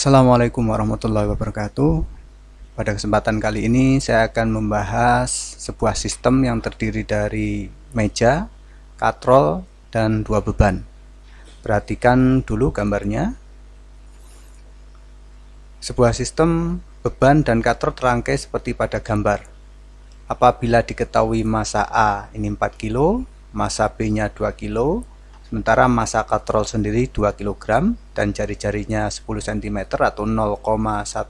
Assalamualaikum warahmatullahi wabarakatuh. Pada kesempatan kali ini saya akan membahas sebuah sistem yang terdiri dari meja, katrol, dan dua beban. Perhatikan dulu gambarnya. Sebuah sistem beban dan katrol terangkai seperti pada gambar. Apabila diketahui massa A ini 4 kilo, massa B-nya 2 kilo, sementara massa katrol sendiri 2 kg dan jari-jarinya 10 cm atau 0,1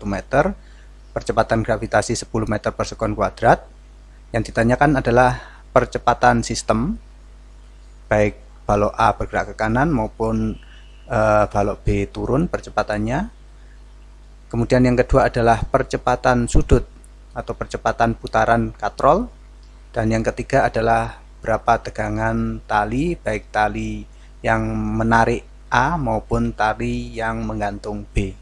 meter, percepatan gravitasi 10 meter per sekon kuadrat. Yang ditanyakan adalah percepatan sistem, baik balok A bergerak ke kanan maupun balok B turun percepatannya. Kemudian yang kedua adalah percepatan sudut atau percepatan putaran katrol. Dan yang ketiga adalah berapa tegangan tali, baik tali yang menarik A maupun tali yang menggantung B.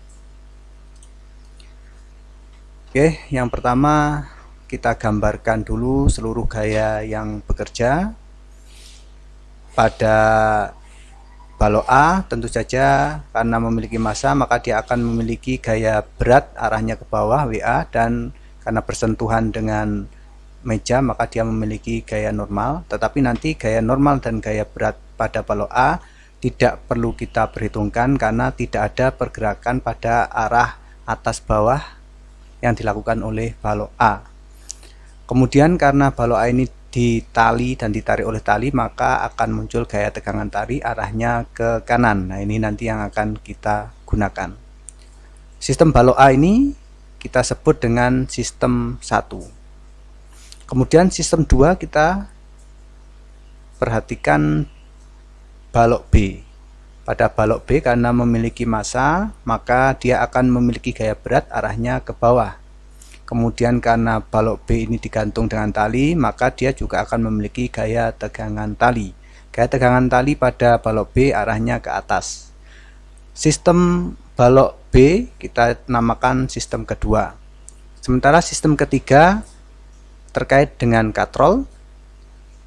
Oke, yang pertama kita gambarkan dulu seluruh gaya yang bekerja. Pada balok A tentu saja karena memiliki massa maka dia akan memiliki gaya berat arahnya ke bawah WA, dan karena bersentuhan dengan meja maka dia memiliki gaya normal. Tetapi nanti gaya normal dan gaya berat pada balok A tidak perlu kita perhitungkan karena tidak ada pergerakan pada arah atas bawah yang dilakukan oleh balok A. Kemudian karena balok A ini ditali dan ditarik oleh tali maka akan muncul gaya tegangan tali arahnya ke kanan. Nah, ini nanti yang akan kita gunakan. Sistem balok A ini kita sebut dengan sistem 1. Kemudian sistem 2 kita perhatikan balok B. Pada balok B karena memiliki massa maka dia akan memiliki gaya berat arahnya ke bawah. Kemudian karena balok B ini digantung dengan tali maka dia juga akan memiliki gaya tegangan tali. Gaya tegangan tali pada balok B arahnya ke atas. Sistem balok B kita namakan sistem kedua. Sementara sistem ketiga terkait dengan katrol.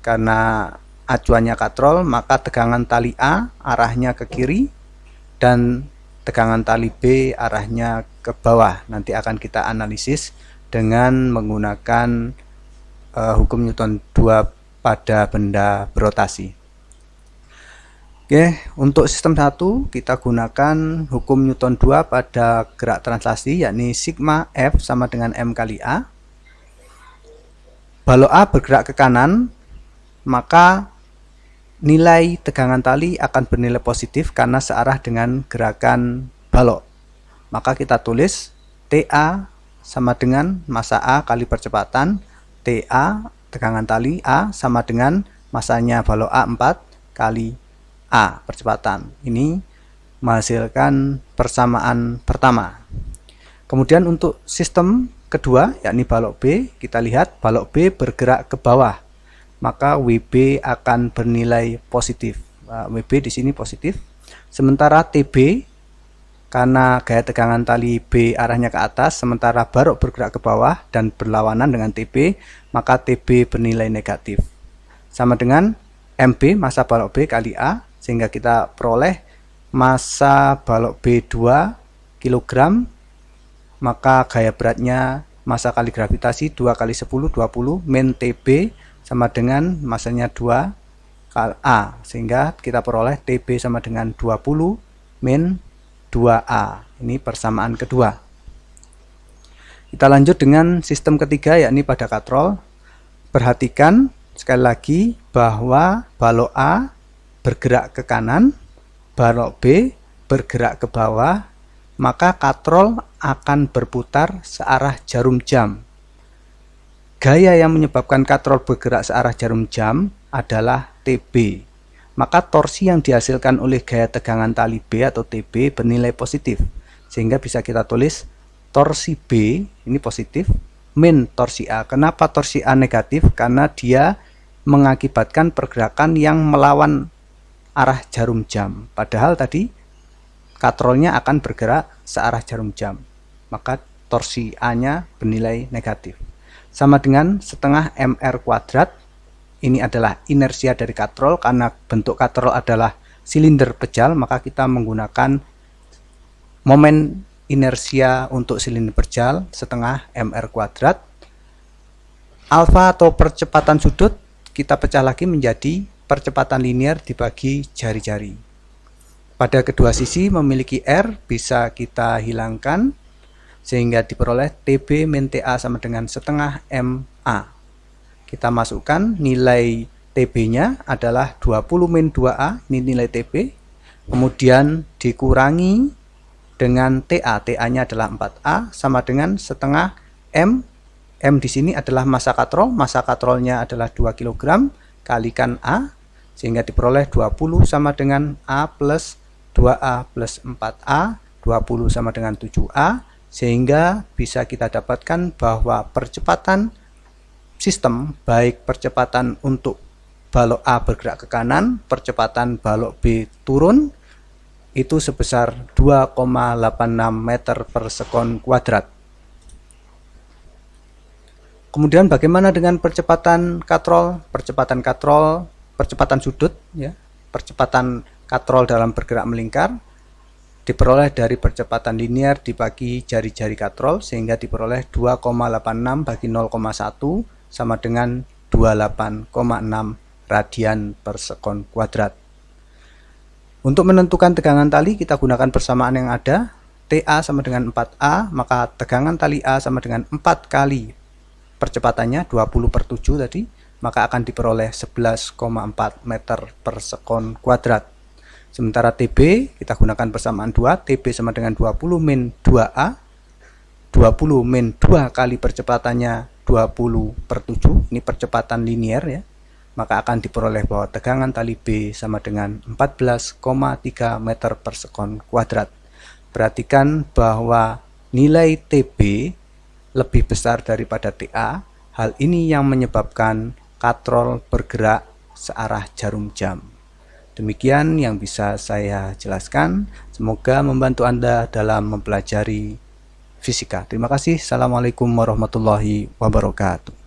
Karena acuannya katrol maka tegangan tali A arahnya ke kiri dan tegangan tali B arahnya ke bawah. Nanti akan kita analisis dengan menggunakan hukum Newton 2 pada benda berotasi. Oke, untuk sistem 1 kita gunakan hukum Newton 2 pada gerak translasi, yakni sigma F sama dengan M kali A. Balok A bergerak ke kanan maka nilai tegangan tali akan bernilai positif karena searah dengan gerakan balok. Maka kita tulis TA sama dengan massa A kali percepatan, TA tegangan tali A sama dengan massanya balok A 4 kali A percepatan. Ini menghasilkan persamaan pertama. Kemudian untuk sistem kedua yakni balok B, kita lihat balok B bergerak ke bawah. Maka WB akan bernilai positif. WB di sini positif. Sementara TB karena gaya tegangan tali B arahnya ke atas, sementara balok bergerak ke bawah dan berlawanan dengan TB, maka TB bernilai negatif. Sama dengan MB massa balok B kali A, sehingga kita peroleh massa balok B 2 kg, maka gaya beratnya massa kali gravitasi 2 kali 10 20 min TB sama dengan massanya 2 kali A, sehingga kita peroleh TB sama dengan 20 min 2A. Ini persamaan kedua. Kita lanjut dengan sistem ketiga yakni pada katrol. Perhatikan sekali lagi bahwa balok A bergerak ke kanan, balok B bergerak ke bawah, maka katrol akan berputar searah jarum jam. Gaya yang menyebabkan katrol bergerak searah jarum jam adalah TB. Maka torsi yang dihasilkan oleh gaya tegangan tali B atau TB bernilai positif. Sehingga bisa kita tulis torsi B ini positif min torsi A. Kenapa torsi A negatif? Karena dia mengakibatkan pergerakan yang melawan arah jarum jam. Padahal tadi katrolnya akan bergerak searah jarum jam. Maka torsi A-nya bernilai negatif. Sama dengan setengah mr kuadrat. Ini adalah inersia dari katrol. Karena bentuk katrol adalah silinder pejal, maka kita menggunakan momen inersia untuk silinder berjal setengah mr². Alfa atau percepatan sudut kita pecah lagi menjadi percepatan linear dibagi jari-jari. Pada kedua sisi memiliki R, bisa kita hilangkan sehingga diperoleh TB min TA sama dengan setengah MA. Kita masukkan nilai TB-nya adalah 20 min 2A, ini nilai TB. Kemudian dikurangi dengan TA, TA-nya adalah 4A sama dengan setengah M. M di sini adalah massa katrolnya adalah 2 kg kalikan A, sehingga diperoleh 20 sama dengan A plus 2A plus 4A, 20 sama dengan 7A, sehingga bisa kita dapatkan bahwa percepatan sistem, baik percepatan untuk balok A bergerak ke kanan, percepatan balok B turun, itu sebesar 2,86 meter per sekon kuadrat. Kemudian bagaimana dengan percepatan katrol? Percepatan sudut, ya, percepatan katrol dalam bergerak melingkar diperoleh dari percepatan linear dibagi jari-jari katrol, sehingga diperoleh 2,86 bagi 0,1 sama dengan 28,6 radian per sekon kuadrat. Untuk menentukan tegangan tali kita gunakan persamaan yang ada, TA sama dengan 4A, maka tegangan tali A sama dengan 4 kali percepatannya 20 per 7 tadi, maka akan diperoleh 11,4 meter per sekon kuadrat. Sementara TB kita gunakan persamaan 2, TB sama dengan 20 min 2A, 20 min 2 kali percepatannya 20 per 7, ini percepatan linear ya, maka akan diperoleh bahwa tegangan tali B sama dengan 14,3 meter per sekon kuadrat. Perhatikan bahwa nilai TB lebih besar daripada TA. Hal ini yang menyebabkan katrol bergerak searah jarum jam. Demikian yang bisa saya jelaskan. Semoga membantu Anda dalam mempelajari fisika. Terima kasih. Assalamualaikum warahmatullahi wabarakatuh.